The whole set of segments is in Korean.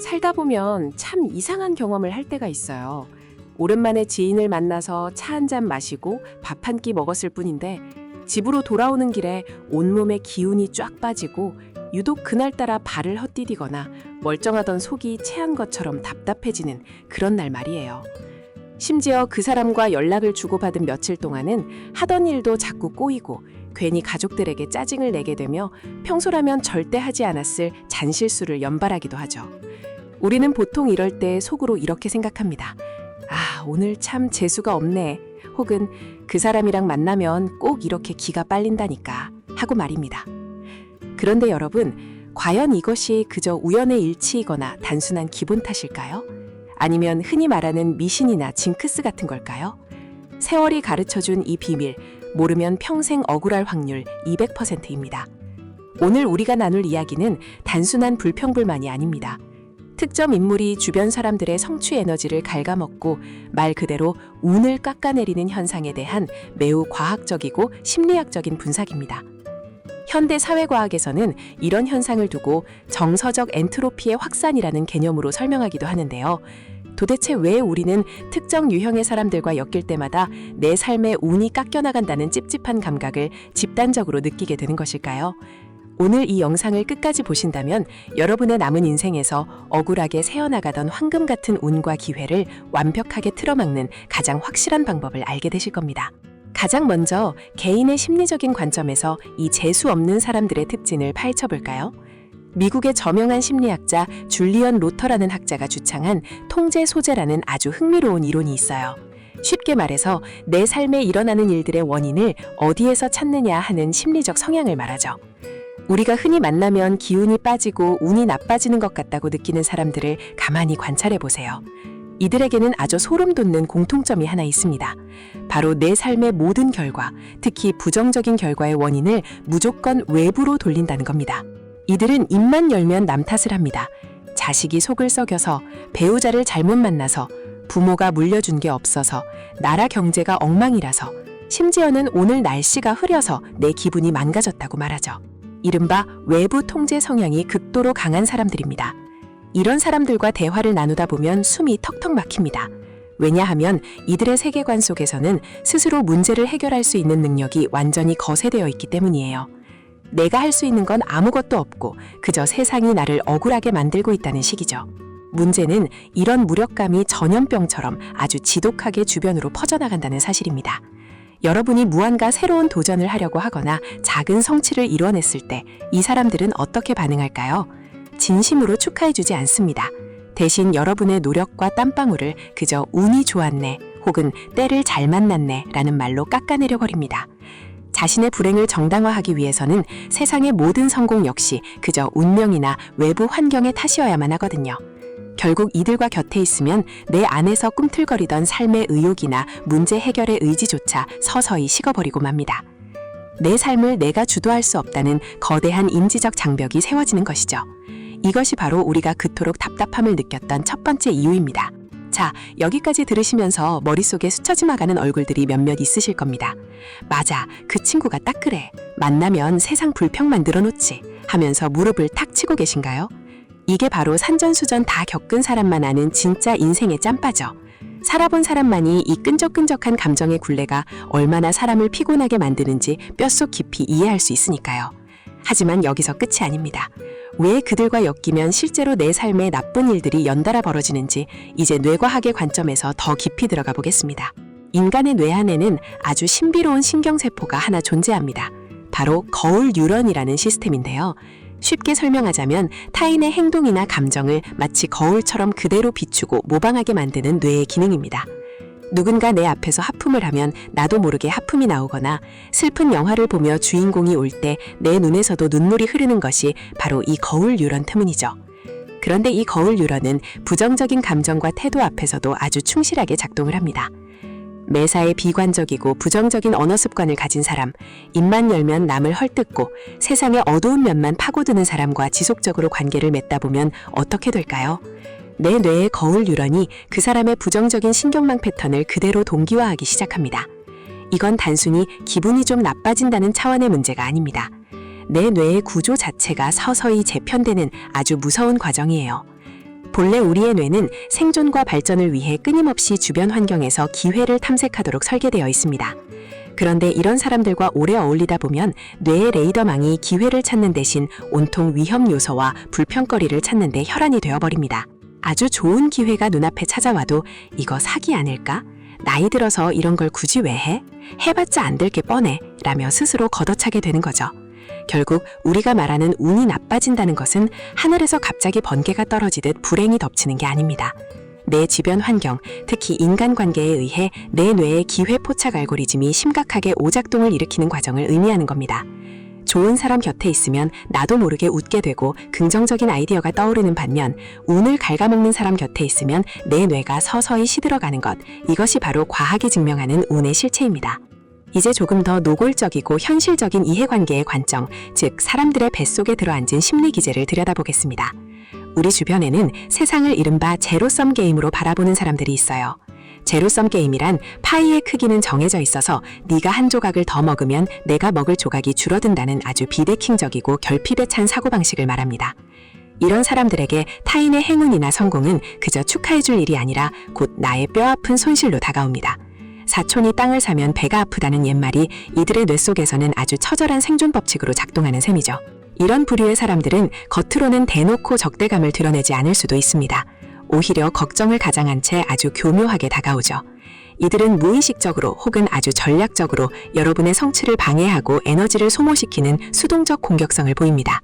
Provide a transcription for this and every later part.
살다 보면 참 이상한 경험을 할 때가 있어요. 오랜만에 지인을 만나서 차 한 잔 마시고 밥 한 끼 먹었을 뿐인데 집으로 돌아오는 길에 온몸에 기운이 쫙 빠지고 유독 그날따라 발을 헛디디거나 멀쩡하던 속이 체한 것처럼 답답해지는 그런 날 말이에요. 심지어 그 사람과 연락을 주고받은 며칠 동안은 하던 일도 자꾸 꼬이고 괜히 가족들에게 짜증을 내게 되며 평소라면 절대 하지 않았을 잔실수를 연발하기도 하죠. 우리는 보통 이럴 때 속으로 이렇게 생각합니다. 아, 오늘 참 재수가 없네. 혹은 그 사람이랑 만나면 꼭 이렇게 기가 빨린다니까 하고 말입니다. 그런데 여러분, 과연 이것이 그저 우연의 일치이거나 단순한 기본 탓일까요? 아니면 흔히 말하는 미신이나 징크스 같은 걸까요? 세월이 가르쳐준 이 비밀, 모르면 평생 억울할 확률 200%입니다. 오늘 우리가 나눌 이야기는 단순한 불평불만이 아닙니다. 특정 인물이 주변 사람들의 성취 에너지를 갉아먹고 말 그대로 운을 깎아내리는 현상에 대한 매우 과학적이고 심리학적인 분석입니다. 현대 사회과학에서는 이런 현상을 두고 정서적 엔트로피의 확산이라는 개념으로 설명하기도 하는데요. 도대체 왜 우리는 특정 유형의 사람들과 엮일 때마다 내 삶의 운이 깎여나간다는 찝찝한 감각을 집단적으로 느끼게 되는 것일까요? 오늘 이 영상을 끝까지 보신다면 여러분의 남은 인생에서 억울하게 새어나가던 황금 같은 운과 기회를 완벽하게 틀어막는 가장 확실한 방법을 알게 되실 겁니다. 가장 먼저 개인의 심리적인 관점에서 이 재수 없는 사람들의 특징을 파헤쳐볼까요? 미국의 저명한 심리학자 줄리언 로터라는 학자가 주창한 통제 소재라는 아주 흥미로운 이론이 있어요. 쉽게 말해서 내 삶에 일어나는 일들의 원인을 어디에서 찾느냐 하는 심리적 성향을 말하죠. 우리가 흔히 만나면 기운이 빠지고 운이 나빠지는 것 같다고 느끼는 사람들을 가만히 관찰해 보세요. 이들에게는 아주 소름 돋는 공통점이 하나 있습니다. 바로 내 삶의 모든 결과, 특히 부정적인 결과의 원인을 무조건 외부로 돌린다는 겁니다. 이들은 입만 열면 남 탓을 합니다. 자식이 속을 썩여서, 배우자를 잘못 만나서, 부모가 물려준 게 없어서, 나라 경제가 엉망이라서, 심지어는 오늘 날씨가 흐려서 내 기분이 망가졌다고 말하죠. 이른바 외부 통제 성향이 극도로 강한 사람들입니다. 이런 사람들과 대화를 나누다 보면 숨이 턱턱 막힙니다. 왜냐하면 이들의 세계관 속에서는 스스로 문제를 해결할 수 있는 능력이 완전히 거세되어 있기 때문이에요. 내가 할 수 있는 건 아무것도 없고 그저 세상이 나를 억울하게 만들고 있다는 식이죠. 문제는 이런 무력감이 전염병처럼 아주 지독하게 주변으로 퍼져나간다는 사실입니다. 여러분이 무언가 새로운 도전을 하려고 하거나 작은 성취를 이뤄냈을 때 이 사람들은 어떻게 반응할까요? 진심으로 축하해주지 않습니다. 대신 여러분의 노력과 땀방울을 그저 운이 좋았네 혹은 때를 잘 만났네 라는 말로 깎아내려 버립니다. 자신의 불행을 정당화하기 위해서는 세상의 모든 성공 역시 그저 운명이나 외부 환경의 탓이어야만 하거든요. 결국 이들과 곁에 있으면 내 안에서 꿈틀거리던 삶의 의욕이나 문제 해결의 의지조차 서서히 식어버리고 맙니다. 내 삶을 내가 주도할 수 없다는 거대한 인지적 장벽이 세워지는 것이죠. 이것이 바로 우리가 그토록 답답함을 느꼈던 첫 번째 이유입니다. 자, 여기까지 들으시면서 머릿속에 스쳐 지나가는 얼굴들이 몇몇 있으실 겁니다. 맞아, 그 친구가 딱 그래. 만나면 세상 불평 만들어 놓지 하면서 무릎을 탁 치고 계신가요? 이게 바로 산전수전 다 겪은 사람만 아는 진짜 인생의 짬바죠. 살아본 사람만이 이 끈적끈적한 감정의 굴레가 얼마나 사람을 피곤하게 만드는지 뼛속 깊이 이해할 수 있으니까요. 하지만 여기서 끝이 아닙니다. 왜 그들과 엮이면 실제로 내 삶에 나쁜 일들이 연달아 벌어지는지 이제 뇌과학의 관점에서 더 깊이 들어가 보겠습니다. 인간의 뇌 안에는 아주 신비로운 신경세포가 하나 존재합니다. 바로 거울 뉴런이라는 시스템인데요. 쉽게 설명하자면 타인의 행동이나 감정을 마치 거울처럼 그대로 비추고 모방하게 만드는 뇌의 기능입니다. 누군가 내 앞에서 하품을 하면 나도 모르게 하품이 나오거나 슬픈 영화를 보며 주인공이 울 때 내 눈에서도 눈물이 흐르는 것이 바로 이 거울 뉴런 때문이죠. 그런데 이 거울 뉴런은 부정적인 감정과 태도 앞에서도 아주 충실하게 작동을 합니다. 매사에 비관적이고 부정적인 언어 습관을 가진 사람, 입만 열면 남을 헐뜯고 세상의 어두운 면만 파고드는 사람과 지속적으로 관계를 맺다 보면 어떻게 될까요? 내 뇌의 거울 뉴런이 그 사람의 부정적인 신경망 패턴을 그대로 동기화하기 시작합니다. 이건 단순히 기분이 좀 나빠진다는 차원의 문제가 아닙니다. 내 뇌의 구조 자체가 서서히 재편되는 아주 무서운 과정이에요. 본래 우리의 뇌는 생존과 발전을 위해 끊임없이 주변 환경에서 기회를 탐색하도록 설계되어 있습니다. 그런데 이런 사람들과 오래 어울리다 보면 뇌의 레이더망이 기회를 찾는 대신 온통 위험 요소와 불평거리를 찾는 데 혈안이 되어버립니다. 아주 좋은 기회가 눈앞에 찾아와도 이거 사기 아닐까? 나이 들어서 이런 걸 굳이 왜 해? 해봤자 안 될 게 뻔해 라며 스스로 걷어차게 되는 거죠. 결국 우리가 말하는 운이 나빠진다는 것은 하늘에서 갑자기 번개가 떨어지듯 불행이 덮치는 게 아닙니다. 내 주변 환경, 특히 인간관계에 의해 내 뇌의 기회 포착 알고리즘이 심각하게 오작동을 일으키는 과정을 의미하는 겁니다. 좋은 사람 곁에 있으면 나도 모르게 웃게 되고 긍정적인 아이디어가 떠오르는 반면 운을 갉아먹는 사람 곁에 있으면 내 뇌가 서서히 시들어가는 것, 이것이 바로 과학이 증명하는 운의 실체입니다. 이제 조금 더 노골적이고 현실적인 이해관계의 관점, 즉 사람들의 뱃속에 들어앉은 심리 기제를 들여다보겠습니다. 우리 주변에는 세상을 이른바 제로섬 게임으로 바라보는 사람들이 있어요. 제로섬 게임이란 파이의 크기는 정해져 있어서 네가 한 조각을 더 먹으면 내가 먹을 조각이 줄어든다는 아주 비대칭적이고 결핍에 찬 사고방식을 말합니다. 이런 사람들에게 타인의 행운이나 성공은 그저 축하해줄 일이 아니라 곧 나의 뼈아픈 손실로 다가옵니다. 사촌이 땅을 사면 배가 아프다는 옛말이 이들의 뇌 속에서는 아주 처절한 생존 법칙으로 작동하는 셈이죠. 이런 부류의 사람들은 겉으로는 대놓고 적대감을 드러내지 않을 수도 있습니다. 오히려 걱정을 가장한 채 아주 교묘하게 다가오죠. 이들은 무의식적으로 혹은 아주 전략적으로 여러분의 성취를 방해하고 에너지를 소모시키는 수동적 공격성을 보입니다.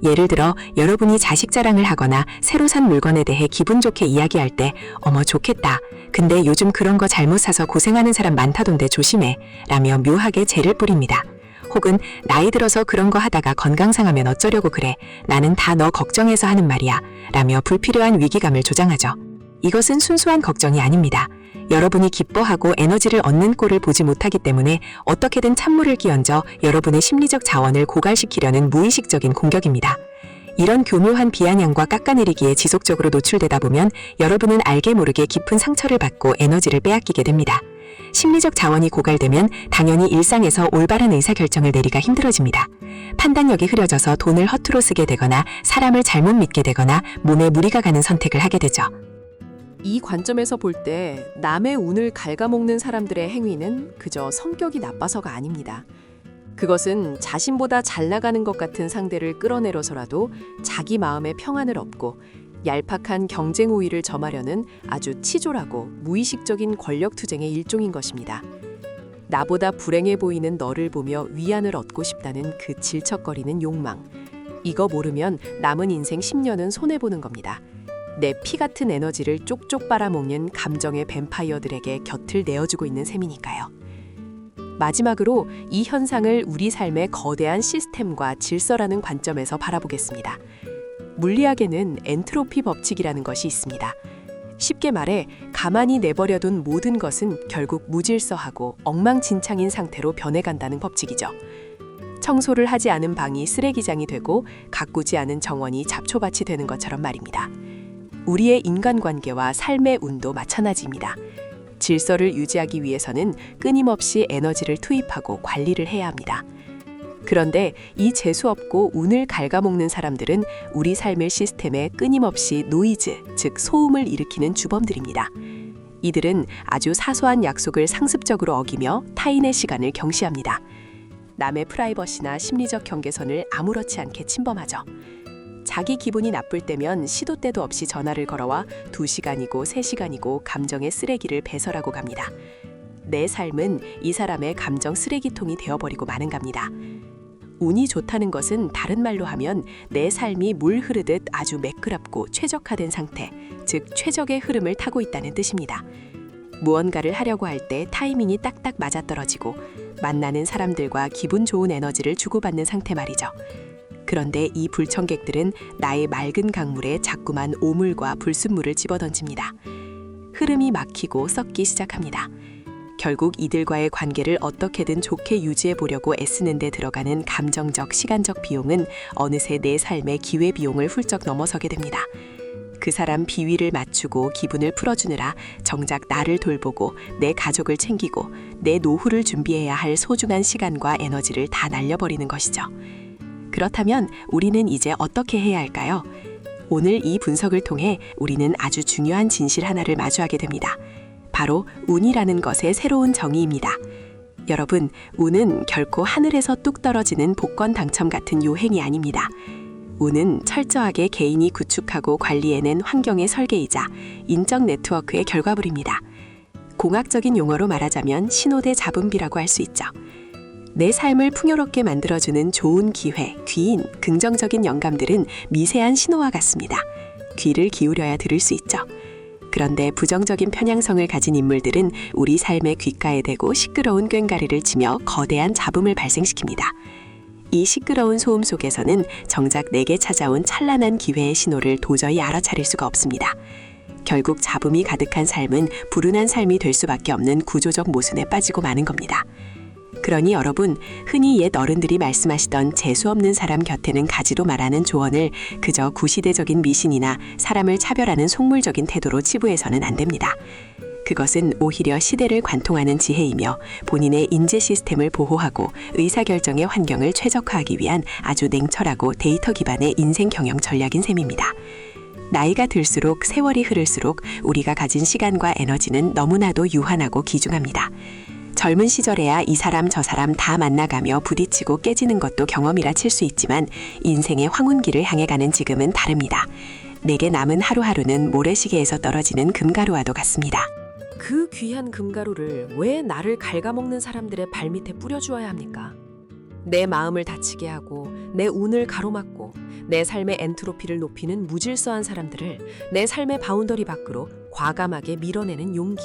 예를 들어 여러분이 자식 자랑을 하거나 새로 산 물건에 대해 기분 좋게 이야기할 때 어머 좋겠다. 근데 요즘 그런 거 잘못 사서 고생하는 사람 많다던데 조심해. 라며 묘하게 재를 뿌립니다. 혹은 나이 들어서 그런 거 하다가 건강 상하면 어쩌려고 그래. 나는 다 너 걱정해서 하는 말이야. 라며 불필요한 위기감을 조장하죠. 이것은 순수한 걱정이 아닙니다. 여러분이 기뻐하고 에너지를 얻는 꼴을 보지 못하기 때문에 어떻게든 찬물을 끼얹어 여러분의 심리적 자원을 고갈시키려는 무의식적인 공격입니다. 이런 교묘한 비아냥과 깎아내리기에 지속적으로 노출되다 보면 여러분은 알게 모르게 깊은 상처를 받고 에너지를 빼앗기게 됩니다. 심리적 자원이 고갈되면 당연히 일상에서 올바른 의사결정을 내리기가 힘들어집니다. 판단력이 흐려져서 돈을 허투루 쓰게 되거나 사람을 잘못 믿게 되거나 몸에 무리가 가는 선택을 하게 되죠. 이 관점에서 볼 때 남의 운을 갉아먹는 사람들의 행위는 그저 성격이 나빠서가 아닙니다. 그것은 자신보다 잘 나가는 것 같은 상대를 끌어내려서라도 자기 마음의 평안을 얻고 얄팍한 경쟁 우위를 점하려는 아주 치졸하고 무의식적인 권력 투쟁의 일종인 것입니다. 나보다 불행해 보이는 너를 보며 위안을 얻고 싶다는 그 질척거리는 욕망. 이거 모르면 남은 인생 10년은 손해보는 겁니다. 내 피 같은 에너지를 쪽쪽 빨아먹는 감정의 뱀파이어들에게 곁을 내어주고 있는 셈이니까요. 마지막으로 이 현상을 우리 삶의 거대한 시스템과 질서라는 관점에서 바라보겠습니다. 물리학에는 엔트로피 법칙이라는 것이 있습니다. 쉽게 말해 가만히 내버려둔 모든 것은 결국 무질서하고 엉망진창인 상태로 변해간다는 법칙이죠. 청소를 하지 않은 방이 쓰레기장이 되고 가꾸지 않은 정원이 잡초밭이 되는 것처럼 말입니다. 우리의 인간관계와 삶의 운도 마찬가지입니다. 질서를 유지하기 위해서는 끊임없이 에너지를 투입하고 관리를 해야 합니다. 그런데 이 재수없고 운을 갉아먹는 사람들은 우리 삶의 시스템에 끊임없이 노이즈, 즉 소음을 일으키는 주범들입니다. 이들은 아주 사소한 약속을 상습적으로 어기며 타인의 시간을 경시합니다. 남의 프라이버시나 심리적 경계선을 아무렇지 않게 침범하죠. 자기 기분이 나쁠 때면 시도 때도 없이 전화를 걸어와 2시간이고 3시간이고 감정의 쓰레기를 배설하고 갑니다. 내 삶은 이 사람의 감정 쓰레기통이 되어버리고 마는갑니다. 운이 좋다는 것은 다른 말로 하면 내 삶이 물 흐르듯 아주 매끄럽고 최적화된 상태, 즉 최적의 흐름을 타고 있다는 뜻입니다. 무언가를 하려고 할 때 타이밍이 딱딱 맞아떨어지고 만나는 사람들과 기분 좋은 에너지를 주고받는 상태 말이죠. 그런데 이 불청객들은 나의 맑은 강물에 자꾸만 오물과 불순물을 집어던집니다. 흐름이 막히고 썩기 시작합니다. 결국 이들과의 관계를 어떻게든 좋게 유지해 보려고 애쓰는 데 들어가는 감정적, 시간적 비용은 어느새 내 삶의 기회비용을 훌쩍 넘어서게 됩니다. 그 사람 비위를 맞추고 기분을 풀어주느라 정작 나를 돌보고 내 가족을 챙기고 내 노후를 준비해야 할 소중한 시간과 에너지를 다 날려버리는 것이죠. 그렇다면 우리는 이제 어떻게 해야 할까요? 오늘 이 분석을 통해 우리는 아주 중요한 진실 하나를 마주하게 됩니다. 바로 운이라는 것의 새로운 정의입니다. 여러분, 운은 결코 하늘에서 뚝 떨어지는 복권 당첨 같은 요행이 아닙니다. 운은 철저하게 개인이 구축하고 관리해낸 환경의 설계이자 인적 네트워크의 결과물입니다. 공학적인 용어로 말하자면 신호대 잡음비라고 할 수 있죠. 내 삶을 풍요롭게 만들어주는 좋은 기회, 귀인, 긍정적인 영감들은 미세한 신호와 같습니다. 귀를 기울여야 들을 수 있죠. 그런데 부정적인 편향성을 가진 인물들은 우리 삶의 귓가에 대고 시끄러운 꽹과리를 치며 거대한 잡음을 발생시킵니다. 이 시끄러운 소음 속에서는 정작 내게 찾아온 찬란한 기회의 신호를 도저히 알아차릴 수가 없습니다. 결국 잡음이 가득한 삶은 불운한 삶이 될 수밖에 없는 구조적 모순에 빠지고 마는 겁니다. 그러니 여러분, 흔히 옛 어른들이 말씀하시던 재수없는 사람 곁에는 가지로 말하는 조언을 그저 구시대적인 미신이나 사람을 차별하는 속물적인 태도로 치부해서는 안 됩니다. 그것은 오히려 시대를 관통하는 지혜이며 본인의 인재 시스템을 보호하고 의사결정의 환경을 최적화하기 위한 아주 냉철하고 데이터 기반의 인생 경영 전략인 셈입니다. 나이가 들수록 세월이 흐를수록 우리가 가진 시간과 에너지는 너무나도 유한하고 귀중합니다. 젊은 시절에야 이 사람 저 사람 다 만나가며 부딪히고 깨지는 것도 경험이라 칠 수 있지만 인생의 황혼기를 향해 가는 지금은 다릅니다. 내게 남은 하루하루는 모래시계에서 떨어지는 금가루와도 같습니다. 그 귀한 금가루를 왜 나를 갉아먹는 사람들의 발밑에 뿌려주어야 합니까? 내 마음을 다치게 하고 내 운을 가로막고 내 삶의 엔트로피를 높이는 무질서한 사람들을 내 삶의 바운더리 밖으로 과감하게 밀어내는 용기.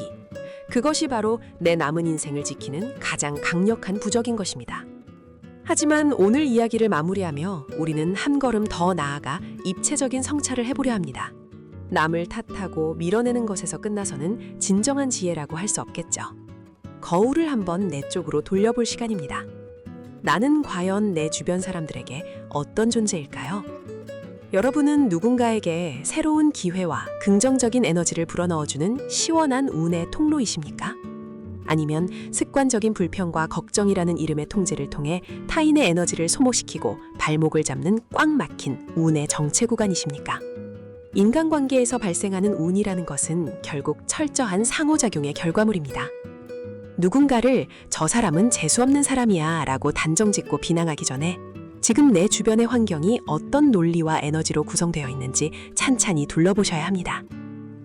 그것이 바로 내 남은 인생을 지키는 가장 강력한 부적인 것입니다. 하지만 오늘 이야기를 마무리하며 우리는 한 걸음 더 나아가 입체적인 성찰을 해보려 합니다. 남을 탓하고 밀어내는 것에서 끝나서는 진정한 지혜라고 할 수 없겠죠. 거울을 한번 내 쪽으로 돌려볼 시간입니다. 나는 과연 내 주변 사람들에게 어떤 존재일까요? 여러분은 누군가에게 새로운 기회와 긍정적인 에너지를 불어넣어주는 시원한 운의 통로이십니까? 아니면 습관적인 불평과 걱정이라는 이름의 통제를 통해 타인의 에너지를 소모시키고 발목을 잡는 꽉 막힌 운의 정체 구간이십니까? 인간관계에서 발생하는 운이라는 것은 결국 철저한 상호작용의 결과물입니다. 누군가를 저 사람은 재수없는 사람이야 라고 단정짓고 비난하기 전에 지금 내 주변의 환경이 어떤 논리와 에너지로 구성되어 있는지 찬찬히 둘러보셔야 합니다.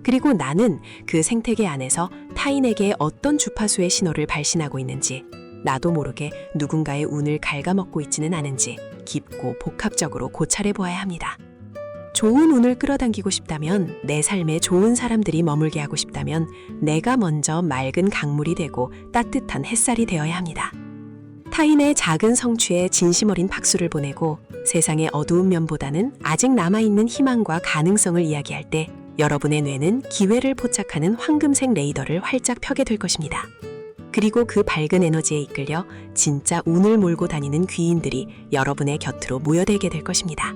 그리고 나는 그 생태계 안에서 타인에게 어떤 주파수의 신호를 발신하고 있는지, 나도 모르게 누군가의 운을 갉아먹고 있지는 않은지 깊고 복합적으로 고찰해 보아야 합니다. 좋은 운을 끌어당기고 싶다면, 내 삶에 좋은 사람들이 머물게 하고 싶다면 내가 먼저 맑은 강물이 되고 따뜻한 햇살이 되어야 합니다. 타인의 작은 성취에 진심 어린 박수를 보내고 세상의 어두운 면보다는 아직 남아있는 희망과 가능성을 이야기할 때 여러분의 뇌는 기회를 포착하는 황금색 레이더를 활짝 펴게 될 것입니다. 그리고 그 밝은 에너지에 이끌려 진짜 운을 몰고 다니는 귀인들이 여러분의 곁으로 모여들게 될 것입니다.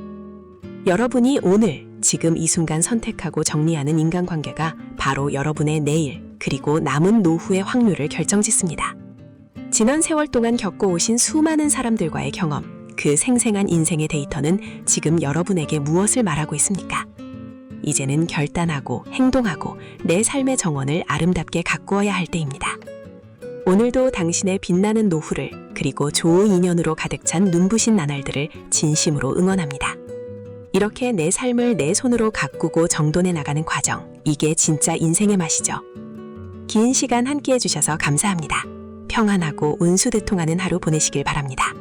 여러분이 오늘, 지금 이 순간 선택하고 정리하는 인간관계가 바로 여러분의 내일, 그리고 남은 노후의 확률을 결정짓습니다. 지난 세월 동안 겪어오신 수많은 사람들과의 경험, 그 생생한 인생의 데이터는 지금 여러분에게 무엇을 말하고 있습니까? 이제는 결단하고 행동하고 내 삶의 정원을 아름답게 가꾸어야 할 때입니다. 오늘도 당신의 빛나는 노후를, 그리고 좋은 인연으로 가득 찬 눈부신 나날들을 진심으로 응원합니다. 이렇게 내 삶을 내 손으로 가꾸고 정돈해 나가는 과정, 이게 진짜 인생의 맛이죠. 긴 시간 함께 해주셔서 감사합니다. 평안하고 운수대통하는 하루 보내시길 바랍니다.